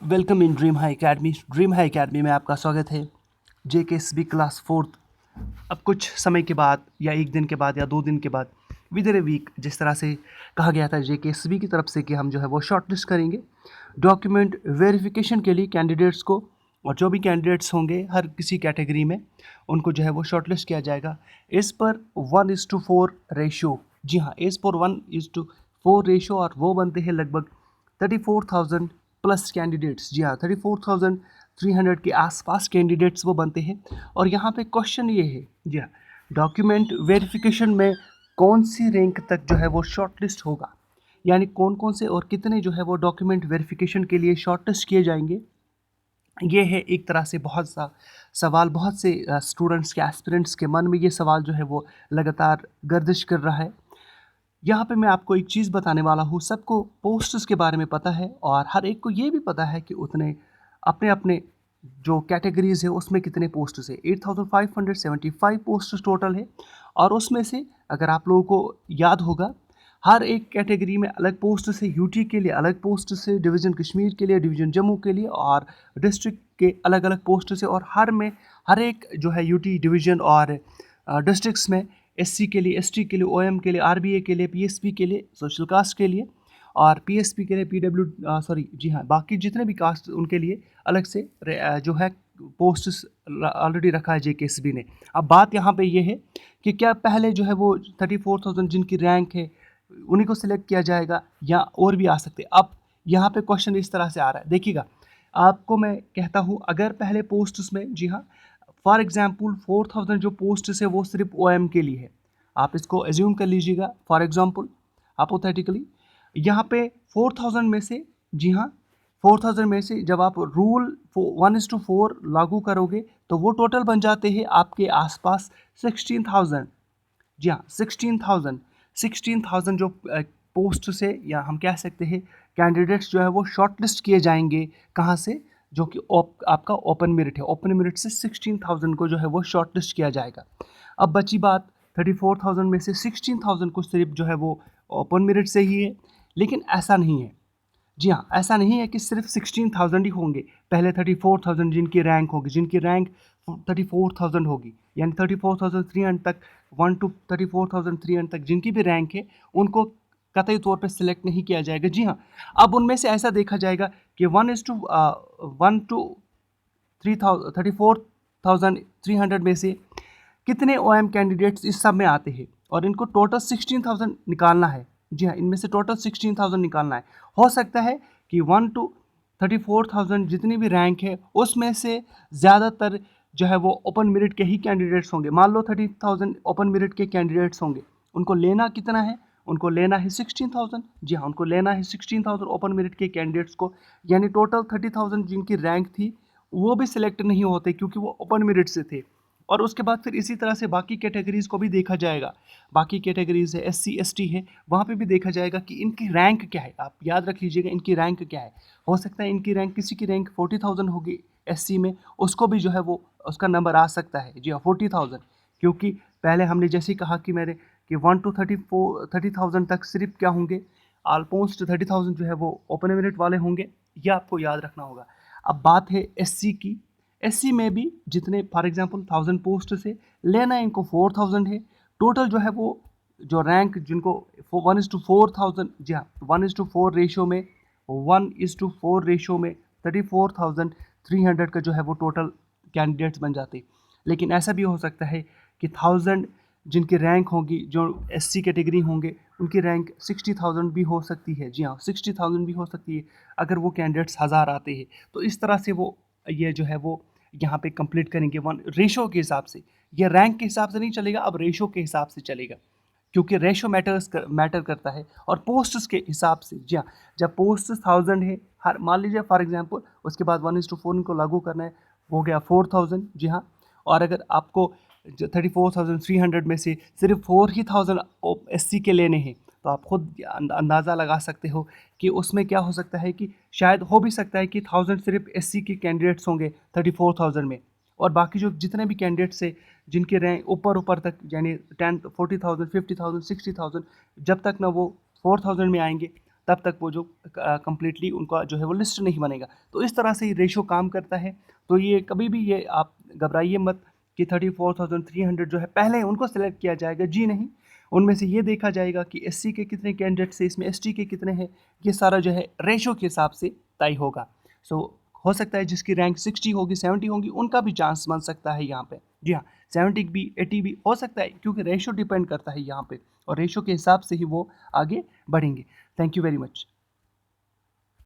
Welcome in dream high academy. Dream high academy में आपका स्वागत है। JKSB क्लास फोर्थ अब कुछ समय के बाद या एक दिन के बाद या 2 दिन के बाद विद इन ए वीक, जिस तरह से कहा गया था JKSB की तरफ से कि हम जो है वो शॉर्टलिस्ट करेंगे डॉक्यूमेंट वेरिफिकेशन के लिए कैंडिडेट्स को, और जो भी कैंडिडेट्स होंगे हर किसी कैटेगरी में उनको जो है वो शॉर्टलिस्ट किया जाएगा इस पर 1:4 रेशो। जी हाँ, इस पर 1:4 रेशो, और वो बनते हैं लगभग 34,000 प्लस कैंडिडेट्स। जी हाँ, 34,300 के आसपास कैंडिडेट्स वो बनते हैं। और यहाँ पे क्वेश्चन ये है, जी हाँ, डॉक्यूमेंट वेरिफिकेशन में कौन सी रैंक तक जो है वो शॉर्टलिस्ट होगा, यानी कौन कौन से और कितने जो है वो डॉक्यूमेंट वेरिफिकेशन के लिए शॉर्टलिस्ट किए जाएंगे। ये है एक तरह से बहुत सा सवाल, बहुत से स्टूडेंट्स के एस्पिरेंट्स के मन में ये सवाल जो है वो लगातार गर्दिश कर रहा है। यहाँ पे मैं आपको एक चीज़ बताने वाला हूँ। सबको पोस्ट्स के बारे में पता है और हर एक को ये भी पता है कि उतने अपने अपने जो कैटेगरीज़ है उसमें कितने पोस्ट्स है। 8,575 पोस्ट्स टोटल है, और उसमें से अगर आप लोगों को याद होगा हर एक कैटेगरी में अलग पोस्ट से, यूटी के लिए अलग पोस्ट से, डिवीज़न कश्मीर के लिए, डिवीज़न जम्मू के लिए, और डिस्ट्रिक्ट के अलग अलग पोस्ट से, और हर एक जो है यूटी डिवीज़न और डिस्ट्रिक्ट्स में एससी के लिए, एसटी के लिए, ओएम के लिए, आरबीए के लिए, पीएसपी के लिए, सोशल कास्ट के लिए, और पीएसपी के लिए, पीडब्ल्यू सॉरी जी हाँ, बाकी जितने भी कास्ट उनके लिए अलग से जो है पोस्ट्स ऑलरेडी रखा है जेकेएसबी ने। अब बात यहाँ पे ये है कि क्या पहले जो है वो 34,000 जिनकी रैंक है उन्हीं को सिलेक्ट किया जाएगा या और भी आ सकते। अब यहाँ पे क्वेश्चन इस तरह से आ रहा है, देखिएगा आपको मैं कहता हूँ, अगर पहले पोस्ट्स में, जी हाँ, फॉर एग्जांपल 4,000 जो पोस्ट्स है वो सिर्फ ओएम के लिए है। आप इसको एज्यूम कर लीजिएगा फॉर एग्जांपल हाइपोथेटिकली। यहाँ पे 4,000 में से, जी हाँ, 4,000 में से जब आप रूल 1:4 लागू करोगे तो वो टोटल बन जाते हैं आपके आसपास 16,000। जी हाँ, 16,000 जो पोस्ट से, या हम कह सकते हैं कैंडिडेट्स जो है वो शॉर्टलिस्ट किए जाएंगे। कहाँ से? जो कि आपका ओपन मेरिट है। ओपन मेरिट से 16,000 को जो है वो शॉर्टलिस्ट किया जाएगा। अब बची बात 34,000 में से 16,000 को सिर्फ जो है वो ओपन मेरिट से ही है, लेकिन ऐसा नहीं है। जी हाँ, ऐसा नहीं है कि सिर्फ 16,000 ही होंगे। पहले 34,000 जिनकी रैंक होगी, जिनकी रैंक 34,000 होगी, यानी 34,300 तक, 1 to 34,300 तक जिनकी भी रैंक है उनको कतई तौर पे सिलेक्ट नहीं किया जाएगा। जी हाँ, अब उनमें से ऐसा देखा जाएगा कि 1 to 34,300 में से कितने ओएम कैंडिडेट्स इस सब में आते हैं, और इनको टोटल 16,000 निकालना है। जी हाँ, इनमें से टोटल 16,000 निकालना है। हो सकता है कि 1 to 34,000 जितनी भी रैंक है उसमें से ज़्यादातर जो है वो ओपन मेरिट के ही कैंडिडेट्स होंगे। मान लो 30,000 ओपन मेरिट के कैंडिडेट्स होंगे, उनको लेना कितना है? उनको लेना है 16,000। जी हाँ, उनको लेना है 16,000 ओपन मेरिट के कैंडिडेट्स को, यानी टोटल 30,000 जिनकी रैंक थी वो भी सिलेक्ट नहीं होते क्योंकि वो ओपन मेरिट से थे। और उसके बाद फिर इसी तरह से बाकी कैटेगरीज़ को भी देखा जाएगा। बाकी कैटेगरीज़ है, एससी एसटी है, वहाँ पे भी देखा जाएगा कि इनकी रैंक क्या है। आप याद रख लीजिएगा इनकी रैंक क्या है। हो सकता है इनकी रैंक, किसी की रैंक 40,000 होगी एससी में, उसको भी जो है वो उसका नंबर आ सकता है। जी हाँ, 40,000, क्योंकि पहले हमने जैसे कहा कि 1 to 30,000 तक सिर्फ क्या होंगे, ऑलमोस्ट 30,000 जो है वो ओपन मेरिट वाले होंगे। ये आपको याद रखना होगा। अब बात है एससी की। एससी में भी जितने फॉर एग्जांपल 1,000 पोस्ट से लेना है इनको 4,000 है। टोटल जो है वो जो रैंक जिनको 1:4,000, जी हाँ, 1:4 रेशो में, 1:4 रेशो में 34,300 का जो है वो टोटल कैंडिडेट्स बन जाते। लेकिन ऐसा भी हो सकता है कि 1,000 जिनकी रैंक होगी, जो एससी कैटेगरी होंगे, उनकी रैंक 60,000 भी हो सकती है। जी हाँ, 60,000 भी हो सकती है अगर वो कैंडिडेट्स 1,000 आते हैं। तो इस तरह से वो ये जो है वो यहाँ पे कंप्लीट करेंगे वन रेशो के हिसाब से। ये रैंक के हिसाब से नहीं चलेगा, अब रेशो के हिसाब से चलेगा, क्योंकि रेशो मैटर करता है और पोस्ट्स के हिसाब से। जी हाँ, जब पोस्ट 1,000 है, हर मान लीजिए फॉर एग्जांपल, उसके बाद 1:4 इनको लागू करना है, हो गया 4,000। जी हाँ, और अगर आपको 34,300 में से सिर्फ 4,000 एससी के लेने हैं, तो आप खुद अंदाज़ा लगा सकते हो कि उसमें क्या हो सकता है, कि शायद हो भी सकता है कि 1,000 सिर्फ एससी के कैंडिडेट्स होंगे 34,000 में, और बाकी जो जितने भी कैंडिडेट्स है जिनके रैंक ऊपर ऊपर तक, यानी 10, 40,000, 50,000, 60,000, जब तक ना वो 4,000 में आएंगे तब तक वो जो कम्प्लीटली उनका जो है वो लिस्ट नहीं बनेगा। तो इस तरह से ये रेशो काम करता है। तो ये कभी भी ये आप घबराइए मत कि 34,300 जो है पहले उनको सेलेक्ट किया जाएगा, जी नहीं। उनमें से ये देखा जाएगा कि एससी के कितने कैंडिडेट्स हैं, इसमें एसटी के कितने हैं, ये सारा जो है रेशो के हिसाब से तय होगा। सो हो सकता है जिसकी रैंक 60 होगी, 70 होगी, उनका भी चांस बन सकता है यहाँ पे। जी हाँ, 70 भी, 80 भी हो सकता है, क्योंकि रेशो डिपेंड करता है यहाँ पे, और रेशो के हिसाब से ही वो आगे बढ़ेंगे। Thank you very much.